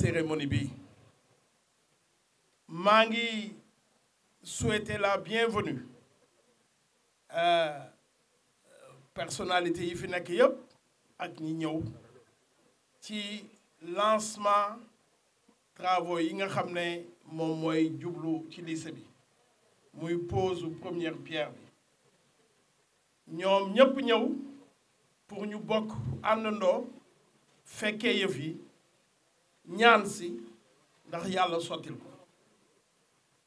cérémonie bi maa ngi souhaiter la bienvenue personnalité yi fi nekk yëpp ak ñi ñëw ci lancement travaux yi nga xam ne moom mooy jublu ci lycée bi muy pose première pierre bi ñoom ñëpp ñëw pour ñu bokk àndandoo fekkee yëf yi ñaan si ndax yàlla sottil ko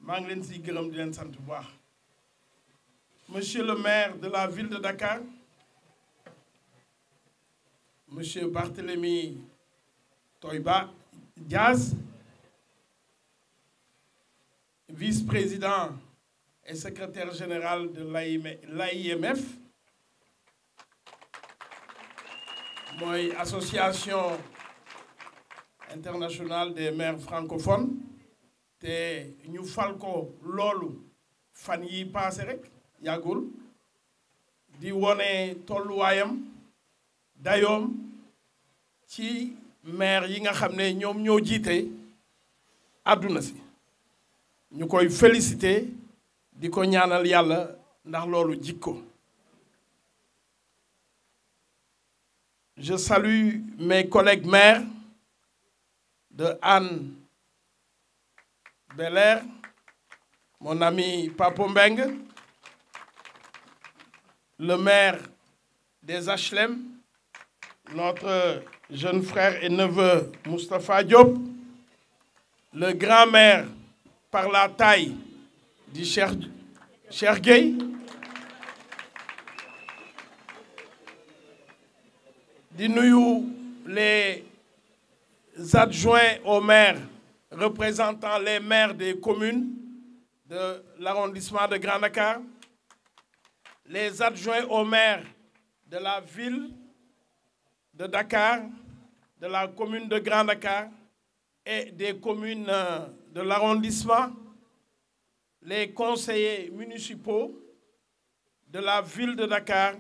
maa ngi leen siy gërëm di leen sant bu baax. Monsieur le maire de la ville de Dakar, Monsieur Barthélémy Toiba Diaz, vice-président et secrétaire général de l'AIMF, mooy association internationale des maires francophones te ñu fal ko loolu fan yi paase rek yàggul di wone tolluwaayam dayoom ci maire yi nga xam ne ñoom ñoo jiite àdduna si ñu koy féliciter di ko ñaanal yàlla ndax loolu jikko. Je salue mes collègues maires de Hann Bel-Air, mon ami Papo Mbeng, le maire des HLM, notre jeune frère et neveu Moustapha Diop, le grand-maire par la taille du Cheikh Gueye, di nuyu les adjoints au maire représentant les maires des communes de l'arrondissement de Grand Dakar, les adjoints au maire de la ville de Dakar, de la commune de Grand Dakar et des communes de l'arrondissement, les conseillers municipaux de la ville de Dakar,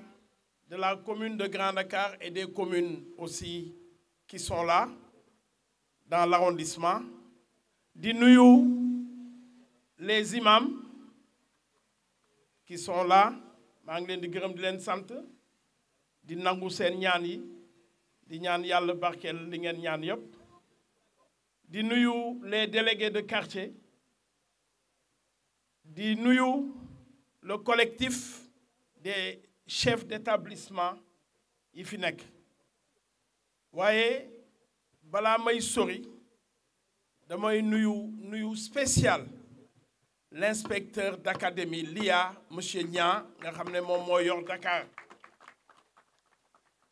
de la commune de Grand Dakar et des communes aussi qui sont là dans l'arrondissement, di nuyu les imams qui sont là, maa ngi leen di gërëm di leen sant di nangu seen ñaan yi di ñaan yàlla barkeel li ngeen ñaan yëpp di nuyu les délégués de quartier di nuyu le collectif des chefs d'établissement yi fi nekk waaye balaa may sori damay nuyu spécial l'inspecteur d'académie l'IA monsieur Niang nga xam ne moom moo yor Dakar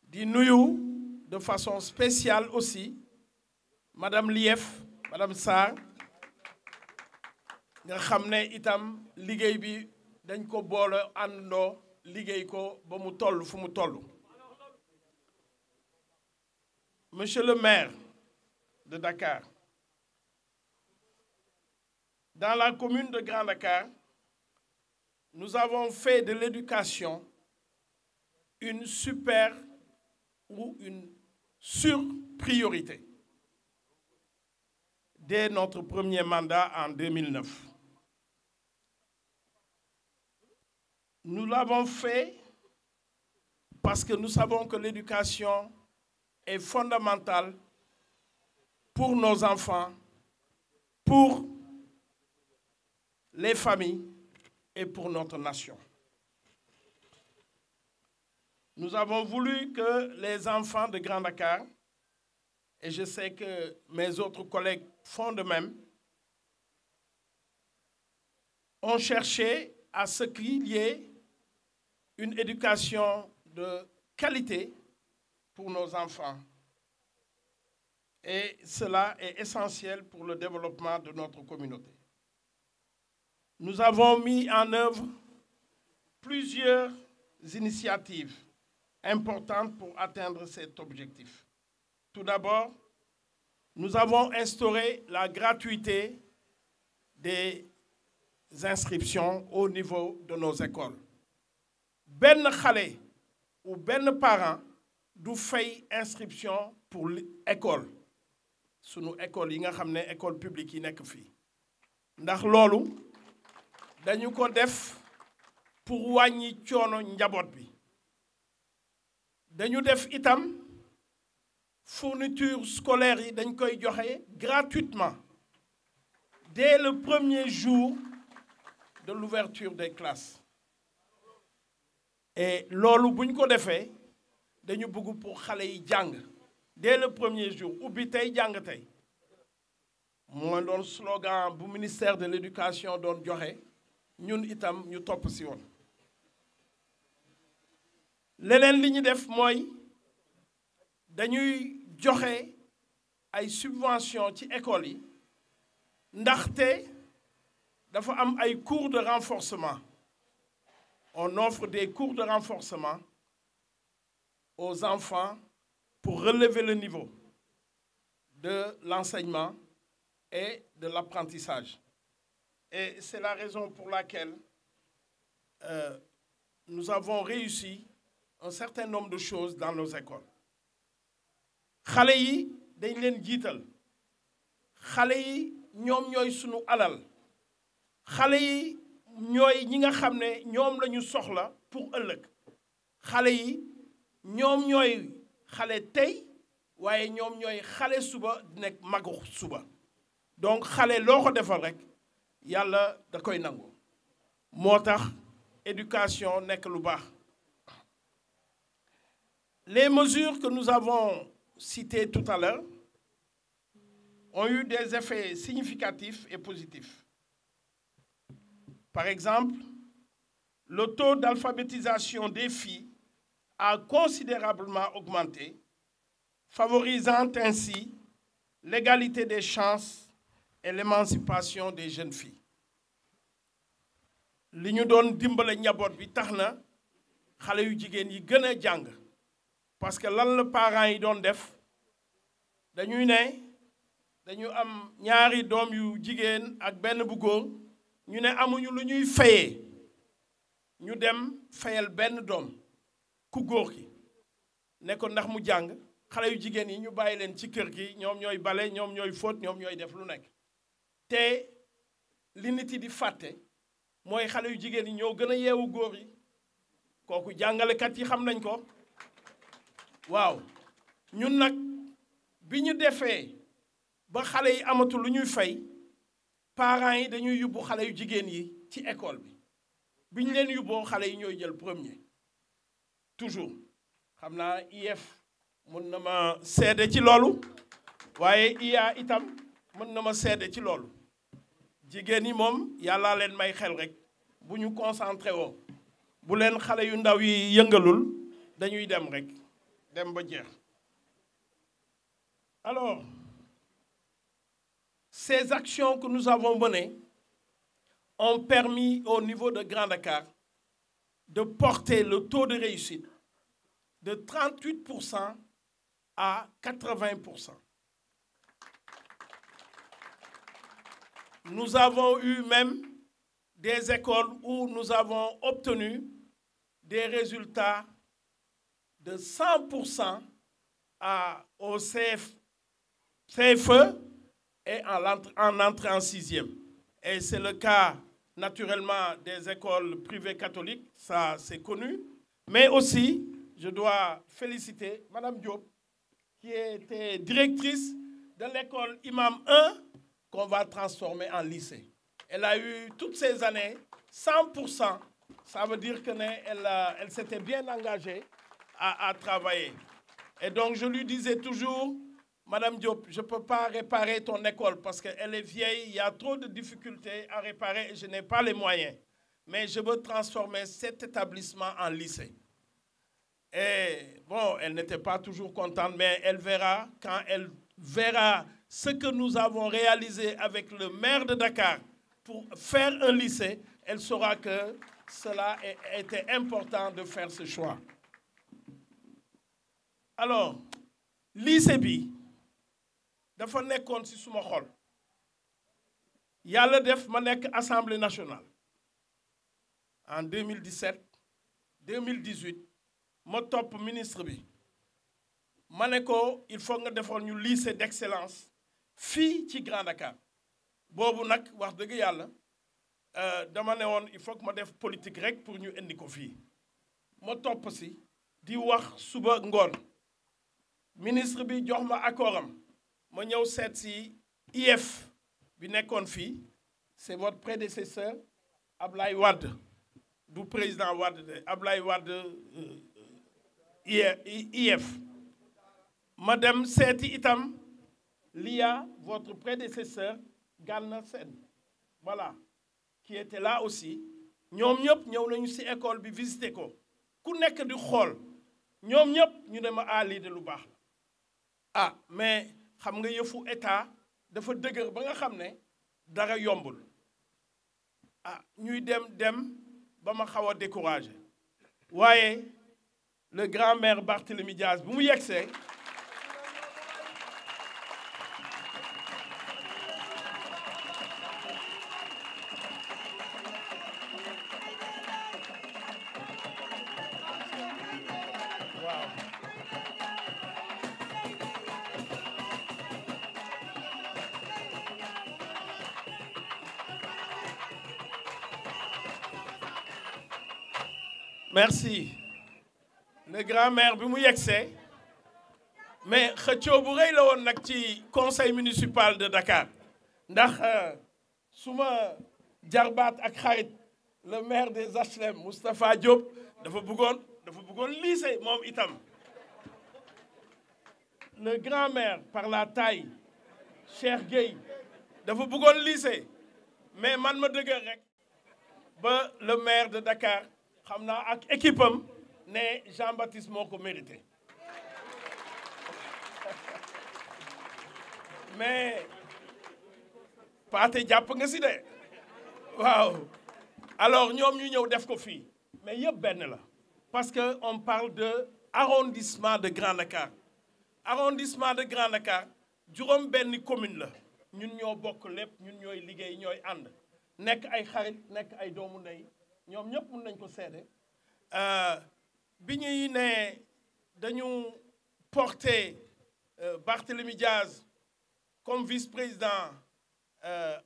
di nuyu de façon spéciale aussi madame Lief madame Sarr nga xam ne itam liggéey bi dañ ko boole àndandoo liggéey ko ba mu toll fu mu toll. Monsieur le maire de Dakar, dans la commune de Grand Dakar, nous avons fait de l'éducation une super ou une surpriorité dès notre premier mandat en 2009. Nous l'avons fait parce que nous savons que l'éducation est fondamentale pour nos enfants, pour les familles et pour notre nation. Nous avons voulu que les enfants de Grand Dakar, et je sais que mes autres collègues font de même, ont cherché à ce qu'il y ait une éducation de qualité pour nos enfants. Et cela est essentiel pour le développement de notre communauté. Nous avons mis en œuvre plusieurs initiatives importantes pour atteindre cet objectif. Tout d'abord, nous avons instauré la gratuité des inscriptions au niveau de nos écoles. Ben xale ou ben parent du fay inscription pour l'école. sunu école yi nga xam ne école publique yi nekk fii ndax loolu dañu ko def pour wàññi coono njaboot bi dañu def itam fourniture scolaire yi dañ koy joxe gratuitement dès le premier jour de l'ouverture des classes et loolu bu ñu ko defee dañu bëgg pour xale yi jàng dès le premier jour ubbi tey jàng tey moo doon slogan bu ministère de l'éducation doon joxe ñun itam ñu topp si woon leneen li ñu def mooy dañuy joxe ay subventions ci école yi ndaxte dafa am ay cours de renforcement on offre des cours de renforcement aux enfants pour relever le niveau de l'enseignement et de l'apprentissage. Et c'est la raison pour laquelle nous avons réussi un certain nombre de choses dans nos écoles. xale yi dañ leen jiital xale yi ñoom ñooy sunu alal xale yi ñooy ñi nga xam ne ñoom la ñu soxla pour ëllëg xale yi ñoom ñooy xale tey waaye ñoom ñooy xale suba nekk magu suba donc xale loo ko defal rek yàlla da koy nangu moo tax éducation nekk lu baax. Les mesures que nous avons citées tout à l'heure ont eu des effets significatifs et positifs. Par exemple, le taux d'alphabétisation des filles a considérablement augmenté, favorisant ainsi l'égalité des chances et l'émancipation des jeunes filles. li ñu doon dimbale njaboot bi tax na xale yu jigéen yi gën a jàng parce que lan la parents yi doon def dañuy ne dañu am ñaari doom yu jigéen ak benn bu góor ñu ne amuñu lu ñuy fayee ñu dem fayal benn doom ku góor ki ne ko ndax mu jàng xale yu jigéen yi ñu bàyyi leen ci kër gi ñoom ñooy bale ñoom ñooy fóot ñoom ñooy def lu nekk te li nit yi di fàtte mooy xale yu jigéen yi ñoo gën a yeewu góor yi kooku jàngalekat yi xam nañ ko waaw ñun nag bi ñu defee ba xale yi amatul lu ñuy fay parents yi dañuy yóbbu xale yu jigéen yi ci école bi ñu leen yóbboo xale yi ñooy jël premier toujours xam naa IEF mën na ma seede ci loolu waaye IA itam mën na ma seede ci loolu jigéen yi moom yàllaa leen may xel rek bu ñu concentré woo bu leen xale yu ndaw yi yëngalul dañuy dem rek dem ba jeex. Alors, ces actions que nous avons menées ont permis au niveau de Grand Dakar de porter le taux de réussite de 38% à 80%. Nous avons eu même des écoles où nous avons obtenu des résultats de 100% au CFE et en entrée en sixième. Et c'est le cas naturellement des écoles privées catholiques, ça c'est connu. Mais aussi, je dois féliciter Madame Diop, qui était directrice de l'école Imam 1, qu'on va transformer en lycée. Elle a eu toutes ces années 100%. Ça veut dire qu'elle s'était bien engagée à travailler. Et donc je lui disais toujours, Madame Diop, je ne peux pas réparer ton école parce qu'elle est vieille, il y a trop de difficultés à réparer et je n'ai pas les moyens. Mais je veux transformer cet établissement en lycée. Et bon, elle n'était pas toujours contente, mais elle verra, quand elle verra ce que nous avons réalisé avec le maire de Dakar pour faire un lycée, elle saura que cela était important de faire ce choix. Alors, lycée bi dafa nekkoon ci suma xol yàlla def ma nekk Assemblée nationale en 2017 2018 ma topp ministre bi ma ne ko il faut nga defoon ñu lycée d'excellence fii ci Grand Dakar boobu nag wax dëgg yàlla dama ne woon il faut que ma def politique rek pour ñu indi ko fii ma topp si di wax suba ngoon ministre bi jox ma accord am ma ñëw seet si IF bi nekkoon fii c'est votre prédécesseur Ablaye Wade du président Wade de Ablaye Wade IF ma dem seeti itam l'IA votre prédécesseur Gana Sène voilà qui était là aussi ñoom ñëpp ñëw nañu ci école bi visité ko ku nekk di xool ñoom ñëpp ñu ne ma lii de lu baax la mais xam nga yëfu état dafa dëgër ba nga xam ne dara yombul ñuy dem ba ma xaw a découragé waaye le grand maire Barthélémy Dias bu mu yegsee merci le grand maire bi mu yegsee mais xëccoo bu rëy la woon nag ci conseil municipal de Dakar ndax suma jarbaat ak xarit le maire des HLM Moustapha Diop dafa bëggoon lycée moom itam le grand maire par la taille Cheikh Gueye dafa bëggoon lycée mais man ma dëgër rek ba le maire de Dakar xam naa ak équipe am ne Jean-Baptiste moo ko mérité mais Pathé jàpp nga si de waaw alors ñoom ñu ñëw def ko fii mais yëpp benn la parce que on parle de arrondissement de Grand Dakar arrondissement de Grand Dakar juróom benn commune la ñun ñoo bokk lépp ñun ñooy liggéey ñooy ànd nekk ay xarit nekk ay doomu ndey ñoom ñëpp mën nañ ko seede bi ñuy ne dañu porter Barthélémy Dias comme vice-président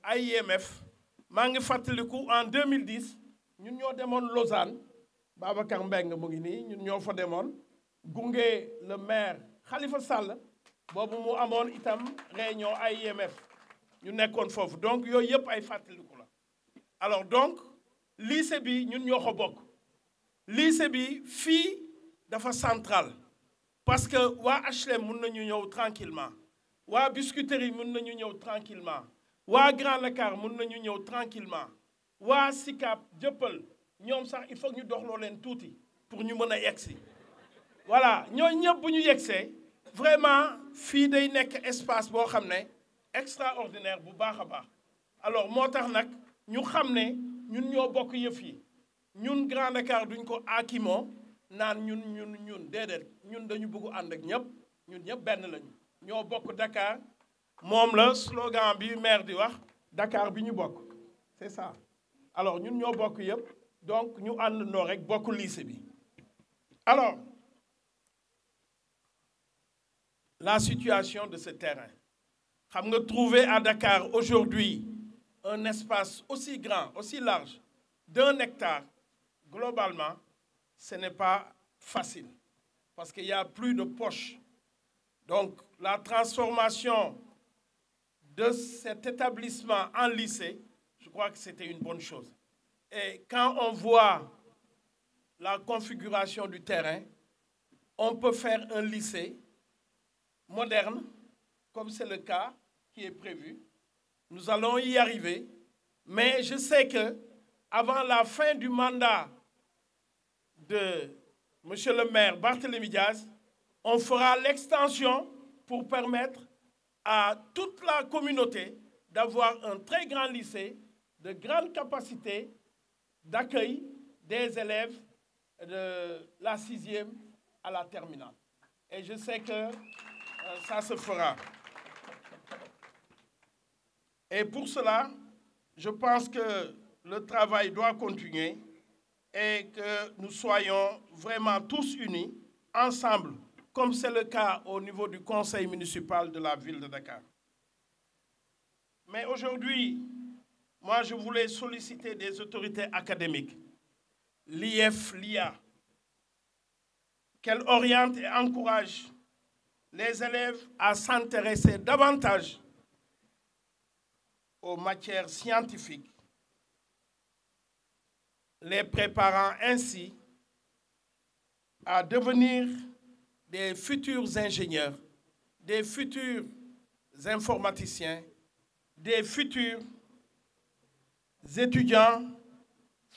AIMF maa ngi fàttaliku en 2010 ñun ñoo demoon Lausanne Babacar Mbengue mu ngi nii ñun ñoo fa demoon gunge le maire Khalifa Sall boobu mu amoon itam réunion AIMF ñu nekkoon foofu donc yooyu yëpp ay fàttaliku la alors donc lycée bi ñun ñoo ko bokk lycée bi fii dafa central parce que waa HLM mun nañu ñëw tranquillement waa Biscuiterie mun nañu ñëw tranquillement waa Grand Dakar mun nañu ñëw tranquillement waa Sicap Jëppal ñoom sax il faut ñu doxloo leen tuuti pour ñu mën a yegsi voilà ñooñu ñëpp bu ñu yegsee vraiment fii day nekk espace boo xam ne extraordinaire bu baax a baax alors moo tax nag ñu xam ne ñun ñoo bokk yëf yi ñun Grand Dakar duñ ko aakimoo naan ñun déedéet ñun dañu bëgg ànd ak ñëpp ñun ñëpp benn lañu ñoo bokk Dakar moom la slogan bi maire di wax Dakar bi ñu bokk c'est ça alors ñun ñoo bokk yëpp donc ñu àndandoo rek bokk lycée bi alors la situation de ce terrain xam nga trouver à Dakar aujourd'hui un espace aussi grand aussi large d'1 hectare globalement ce n'est pas facile parce qu'il y a plus de poches donc la transformation de cet établissement en lycée je crois que c'était une bonne chose et quand on voit la configuration du terrain on peut faire un lycée moderne comme c'est le cas qui est prévu nous allons y arriver mais je sais que avant la fin du mandat de monsieur le maire Barthélémy Dias on fera l'extension pour permettre à toute la communauté d'avoir un très grand lycée de grande capacité d'accueil des élèves de la 6e à la terminale. Et je sais que ça se fera. Et pour cela, je pense que le travail doit continuer et que nous soyons vraiment tous unis, ensemble, comme c'est le cas au niveau du conseil municipal de la ville de Dakar. Mais aujourd'hui, moi, je voulais solliciter des autorités académiques, l'IF, l'IA, qu'elles orientent et encouragent les élèves à s'intéresser davantage aux matières scientifiques, les préparant ainsi à devenir des futurs ingénieurs, des futurs informaticiens, des futurs étudiants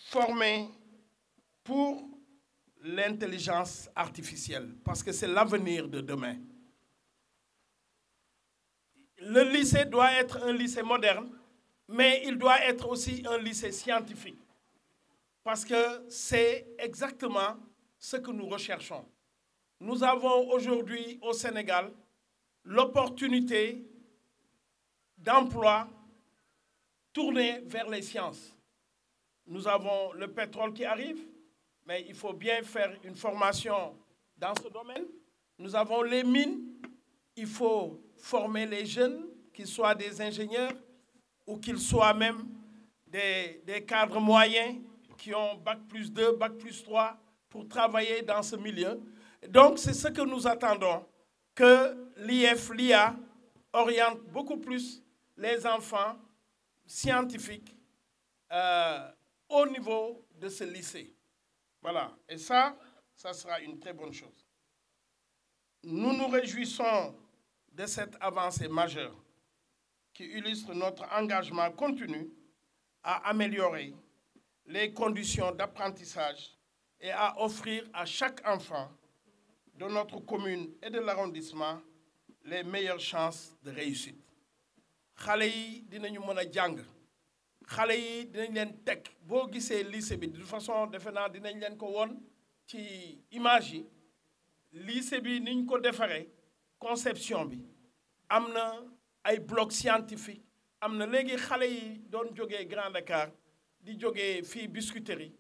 formés pour l'intelligence artificielle, parce que c'est l'avenir de demain. Le lycée doit être un lycée moderne, mais il doit être aussi un lycée scientifique, parce que c'est exactement ce que nous recherchons. Nous avons aujourd'hui au Sénégal l'opportunité d'emploi tournée vers les sciences. Nous avons le pétrole qui arrive, mais il faut bien faire une formation dans ce domaine. Nous avons les mines, il faut former les jeunes, qu'ils soient des ingénieurs ou qu'ils soient même des cadres moyens qui ont Bac+2, Bac+3 pour travailler dans ce milieu. Donc c'est ce que nous attendons, que l'IF, l'IA oriente beaucoup plus les enfants scientifiques au niveau de ce lycée. Voilà, et ça sera une très bonne chose. Nous nous réjouissons de cette avancée majeure qui illustre notre engagement continu à améliorer les conditions d'apprentissage et à offrir à chaque enfant de notre commune et de l'arrondissement les meilleures chances de réussite. Xale yi dinañu mën a jàng, xale yi dinañ leen teg boo gisee lycée bi de toute façon defe naa dinañ leen ko woon ci image yi. Lycée bi niñ ko defaree conception bi am na ay blocs scientifiques, am na léegi xale yi doon jógee Grand Dakar di jógee fii Biscuiterie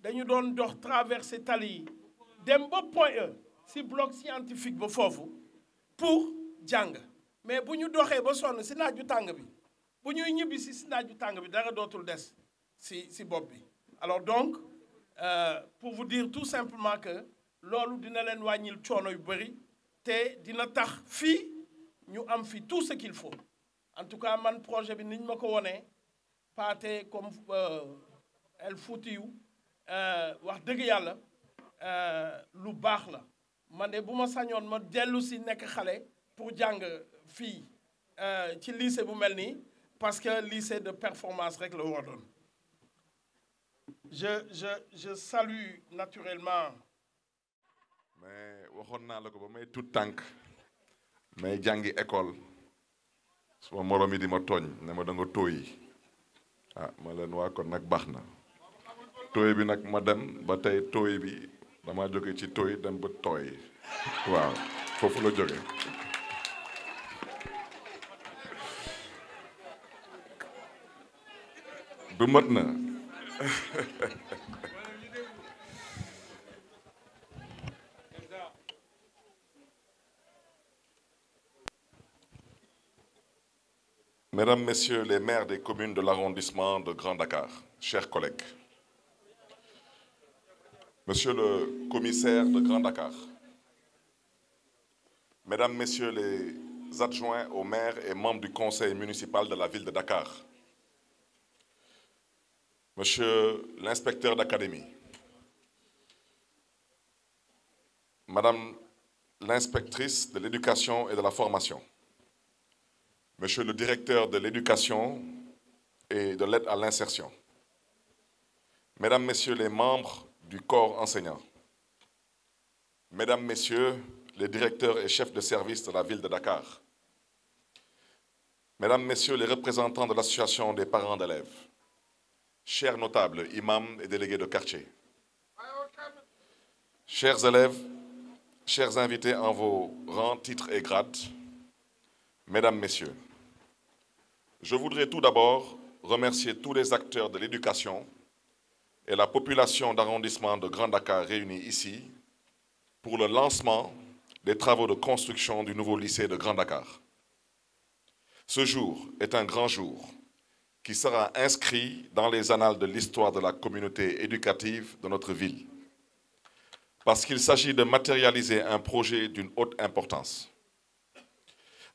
dañu doon dox traverser tali yi dem ba Point E si bloc scientifique ba foofu pour jàng. Mais bu ñu doxee ba sonn si naaju tàng bi bu ñuy ñibbi si naaju tàng bi dara dootul des si bopp bi. Alors donc pour vous dire tout simplement que loolu dina leen wàññil coono yu bëri te dina tax fii ñu am fi tout ce qu'il faut. En tout cas man projet bi niñ ma ko wonee paate comme El Foutiou wax dëgg yàlla lu baax la man de bu ma sañoon ma dellu si nekk xale pour jàng fii ci lycée bu mel nii parce que lycée de performance rek la war doon. Je salue naturellement. mais waxoon naa la ko ba may tout tànk may jàngi école suma moroom yi di ma tooñ ne ma da nga tooyi ma leen waa kon nag baax na tooy bi nag ma dem ba tey tooy bi dama jóge ci tooy dem ba tooy waaw foofu la jóge du mat na Mesdames, Messieurs les maires des communes de l'arrondissement de Grand Dakar, chers collègues, Monsieur le commissaire de Grand Dakar, Mesdames, Messieurs les adjoints au maire et membres du conseil municipal de la ville de Dakar, Monsieur l'inspecteur d'académie, Madame l'inspectrice de l'éducation et de la formation, Monsieur le directeur de l'éducation et de l'aide à l'insertion, Mesdames, Messieurs les membres du corps enseignant, Mesdames, Messieurs les directeurs et chefs de service de la ville de Dakar, Mesdames, Messieurs les représentants de l'association des parents d'élèves, chers notables, imams et délégués de quartier, chers élèves, chers invités en vos rangs, titres et grades, Mesdames, Messieurs, je voudrais tout d'abord remercier tous les acteurs de l'éducation et la population d'arrondissement de Grand Dakar réunis ici pour le lancement des travaux de construction du nouveau lycée de Grand Dakar. Ce jour est un grand jour qui sera inscrit dans les annales de l'histoire de la communauté éducative de notre ville, parce qu'il s'agit de matérialiser un projet d'une haute importance.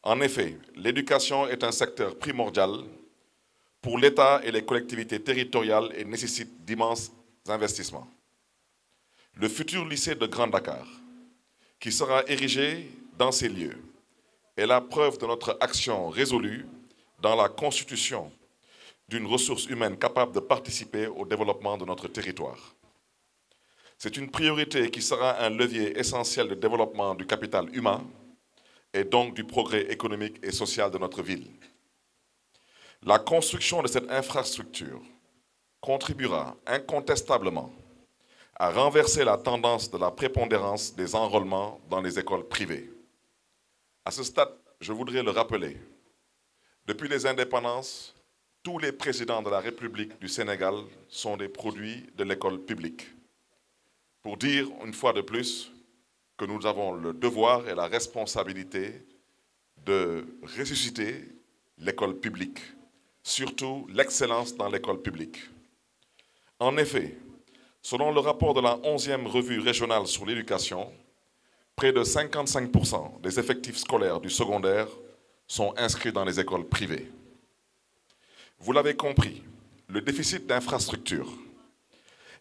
En effet, l'éducation est un secteur primordial pour l'État et les collectivités territoriales et nécessite d'immenses investissements. Le futur lycée de Grand Dakar, qui sera érigé dans ces lieux, est la preuve de notre action résolue dans la constitution d'une ressource humaine capable de participer au développement de notre territoire. C'est une priorité qui sera un levier essentiel de développement du capital humain et donc du progrès économique et social de notre ville. La construction de cette infrastructure contribuera incontestablement à renverser la tendance de la prépondérance des enrôlements dans les écoles privées. À ce stade, je voudrais le rappeler, depuis les indépendances, tous les présidents de la République du Sénégal sont des produits de l'école publique. Pour dire une fois de plus que nous avons le devoir et la responsabilité de ressusciter l'école publique, surtout l'excellence dans l'école publique. En effet, selon le rapport de la 11e revue régionale sur l'éducation, près de 55% des effectifs scolaires du secondaire sont inscrits dans les écoles privées. Vous l'avez compris, le déficit d'infrastructures,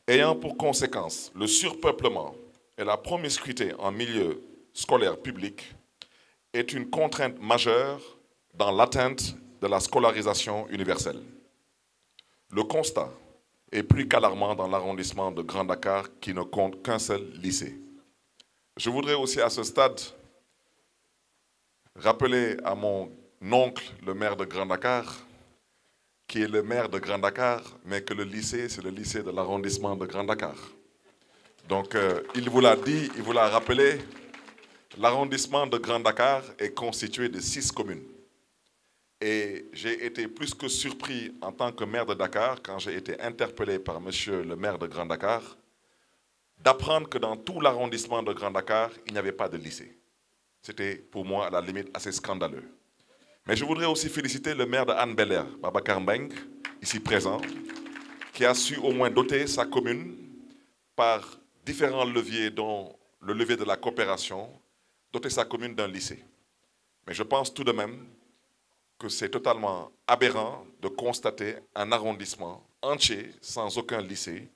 ayant pour conséquence le surpeuplement et la promiscuité en milieu scolaire public, est une contrainte majeure dans l'atteinte de la scolarisation universelle. Le constat est plus qu'alarmant dans l'arrondissement de Grand Dakar qui ne compte qu'un seul lycée. Je voudrais aussi à ce stade rappeler à mon oncle, le maire de Grand Dakar, qui est le maire de Grand Dakar, mais que le lycée, c'est le lycée de l'arrondissement de Grand Dakar. Donc, il vous l'a dit, il vous l'a rappelé, l'arrondissement de Grand Dakar est constitué de 6 communes. Et j'ai été plus que surpris en tant que maire de Dakar, quand j'ai été interpellé par monsieur le maire de Grand Dakar, d'apprendre que dans tout l'arrondissement de Grand Dakar, il n'y avait pas de lycée. C'était pour moi à la limite assez scandaleux. Mais je voudrais aussi féliciter le maire de Hann Bel-Air, Babacar Mbengue, ici présent, qui a su au moins doter sa commune par différents leviers, dont le levier de la coopération, doter sa commune d'un lycée. Mais je pense tout de même que c'est totalement aberrant de constater un arrondissement entier sans aucun lycée.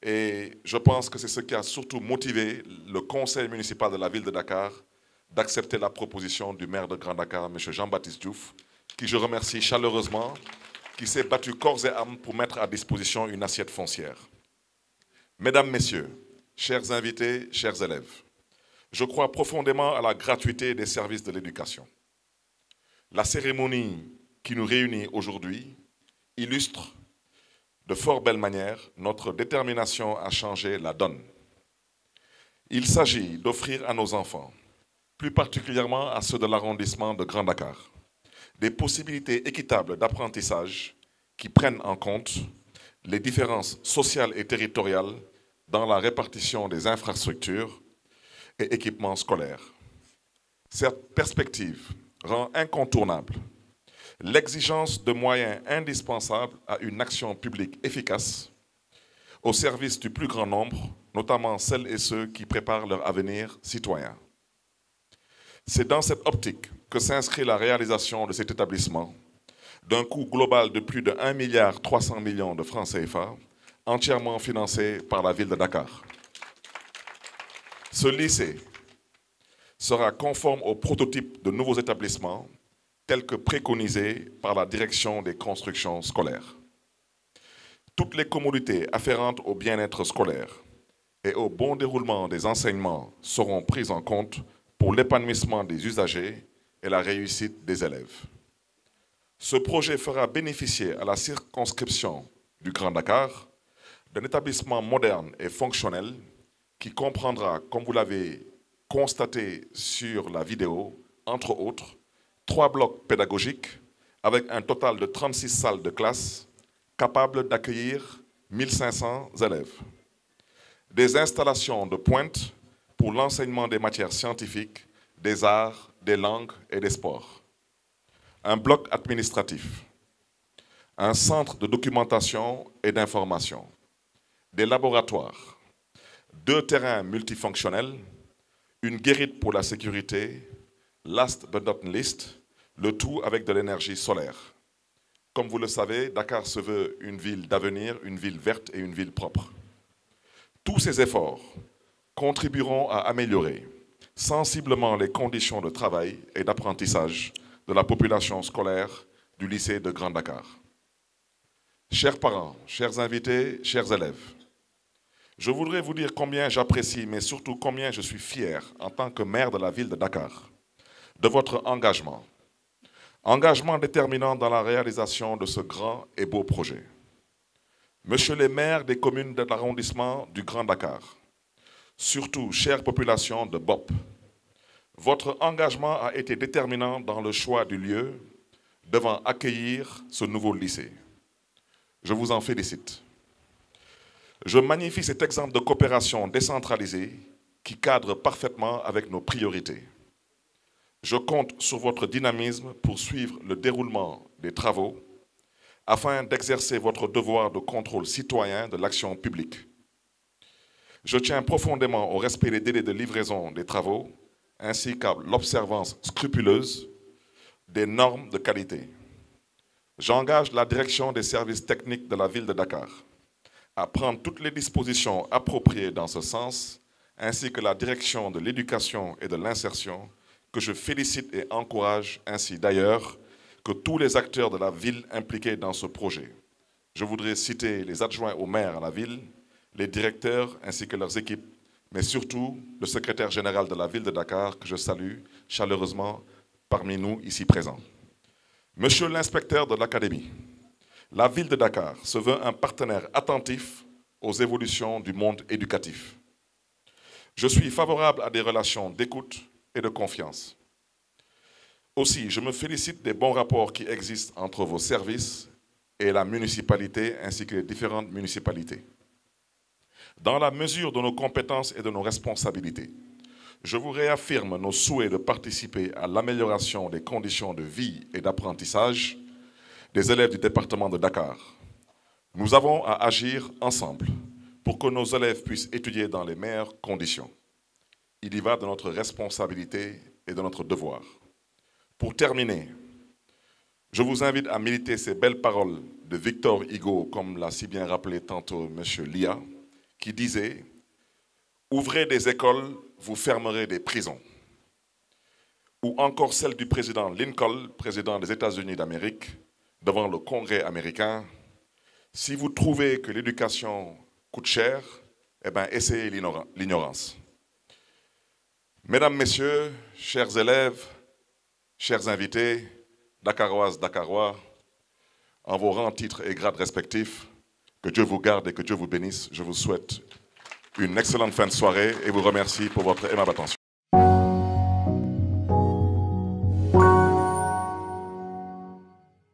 Et je pense que c'est ce qui a surtout motivé le conseil municipal de la ville de Dakar d'accepter la proposition du maire de Grand Dakar, M. Jean-Baptiste Diouf, qui je remercie chaleureusement, qui s'est battu corps et âme pour mettre à disposition une assiette foncière. Mesdames, Messieurs, chers invités, chers élèves, je crois profondément à la gratuité des services de l'éducation. La cérémonie qui nous réunit aujourd'hui illustre de fort belle manière notre détermination à changer la donne. Il s'agit d'offrir à nos enfants, plus particulièrement à ceux de l'arrondissement de Grand Dakar, des possibilités équitables d'apprentissage qui prennent en compte les différences sociales et territoriales dans la répartition des infrastructures et équipements scolaires. Cette perspective rend incontournable l'exigence de moyens indispensables à une action publique efficace au service du plus grand nombre, notamment celles et ceux qui préparent leur avenir citoyen. C'est dans cette optique que s'inscrit la réalisation de cet établissement, d'un coût global de plus de 1,3 milliard de francs CFA, entièrement financé par la ville de Dakar. Ce lycée sera conforme au prototype de nouveaux établissements tels que préconisés par la direction des constructions scolaires. Toutes les commodités afférentes au bien-être scolaire et au bon déroulement des enseignements seront prises en compte pour l'épanouissement des usagers et la réussite des élèves. Ce projet fera bénéficier à la circonscription du Grand Dakar d'un établissement moderne et fonctionnel qui comprendra, comme vous l'avez constaté sur la vidéo, entre autres, 3 blocs pédagogiques avec un total de 36 salles de classe capables d'accueillir 1500 élèves. Des installations de pointe pour l'enseignement des matières scientifiques, des arts, des langues et des sports. un bloc administratif, un centre de documentation et d'information, des laboratoires, 2 terrains multifonctionnels, une guérite pour la sécurité, last but not least, le tout avec de l'énergie solaire. Comme vous le savez, Dakar se veut une ville d'avenir, une ville verte et une ville propre. Tous ces efforts contribueront à améliorer sensiblement les conditions de travail et d'apprentissage de la population scolaire du lycée de Grand Dakar. Chers parents, chers invités, chers élèves, je voudrais vous dire combien j'apprécie, mais surtout combien je suis fier en tant que maire de la ville de Dakar, de votre engagement. Engagement déterminant dans la réalisation de ce grand et beau projet. Monsieur les maires des communes de l'arrondissement du Grand Dakar, surtout chère population de BOP, votre engagement a été déterminant dans le choix du lieu devant accueillir ce nouveau lycée. Je vous en félicite. Je magnifie cet exemple de coopération décentralisée qui cadre parfaitement avec nos priorités. Je compte sur votre dynamisme pour suivre le déroulement des travaux afin d'exercer votre devoir de contrôle citoyen de l'action publique. Je tiens profondément au respect des délais de livraison des travaux ainsi qu'à l'observance scrupuleuse des normes de qualité. J'engage la direction des services techniques de la ville de Dakar à prendre toutes les dispositions appropriées dans ce sens, ainsi que la direction de l'éducation et de l'insertion, que je félicite et encourage ainsi d'ailleurs que tous les acteurs de la ville impliqués dans ce projet. Je voudrais citer les adjoints au maire à la ville, les directeurs ainsi que leurs équipes, mais surtout le secrétaire général de la ville de Dakar, que je salue chaleureusement parmi nous ici présents. Monsieur l'inspecteur de l'académie, la ville de Dakar se veut un partenaire attentif aux évolutions du monde éducatif. Je suis favorable à des relations d'écoute et de confiance. Aussi, je me félicite des bons rapports qui existent entre vos services et la municipalité ainsi que les différentes municipalités. Dans la mesure de nos compétences et de nos responsabilités, je vous réaffirme nos souhaits de participer à l'amélioration des conditions de vie et d'apprentissage des élèves du département de Dakar. Nous avons à agir ensemble pour que nos élèves puissent étudier dans les meilleures conditions. Il y va de notre responsabilité et de notre devoir. Pour terminer, je vous invite à méditer ces belles paroles de Victor Hugo, comme l'a si bien rappelé tantôt M. Lia, qui disait « Ouvrez des écoles, vous fermerez des prisons ». Ou encore celle du président Lincoln, président des États-Unis d'Amérique, devant le Congrès américain, « Si vous trouvez que l'éducation coûte cher, eh bien, essayez l'ignorance ». Mesdames, Messieurs, chers élèves, chers invités, Dakaroises, Dakarois, en vos rangs, titres et grades respectifs, que Dieu vous garde et que Dieu vous bénisse. Je vous souhaite une excellente fin de soirée et vous remercie pour votre aimable attention.